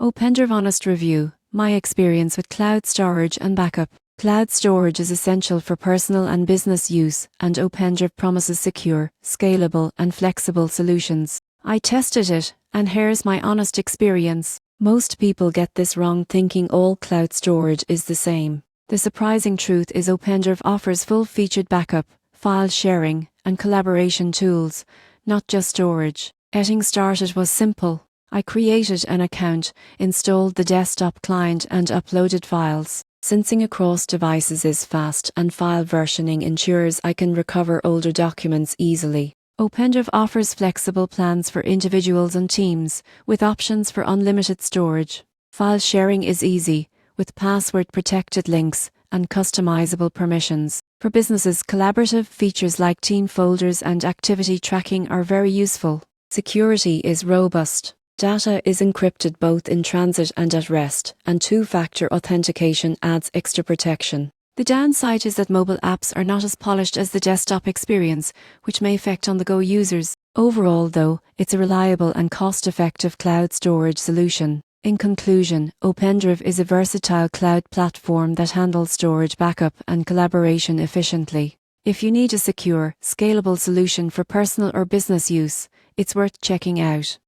OpenDrive Honest Review. My experience with cloud storage and backup. Cloud storage is essential for personal and business use, and OpenDrive promises secure, scalable, and flexible solutions. I tested it, and here's my honest experience. Most people get this wrong, thinking all cloud storage is the same. The surprising truth is OpenDrive offers full-featured backup, file sharing, and collaboration tools, not just storage. Getting started was simple. I created an account, installed the desktop client, and uploaded files. Syncing across devices is fast, and file versioning ensures I can recover older documents easily. OpenDrive offers flexible plans for individuals and teams, with options for unlimited storage. File sharing is easy, with password-protected links and customizable permissions. For businesses, collaborative features like team folders and activity tracking are very useful. Security is robust. Data is encrypted both in transit and at rest, and two-factor authentication adds extra protection. The downside is that mobile apps are not as polished as the desktop experience, which may affect on-the-go users. Overall, though, it's a reliable and cost-effective cloud storage solution. In conclusion, OpenDrive is a versatile cloud platform that handles storage, backup, and collaboration efficiently. If you need a secure, scalable solution for personal or business use, it's worth checking out.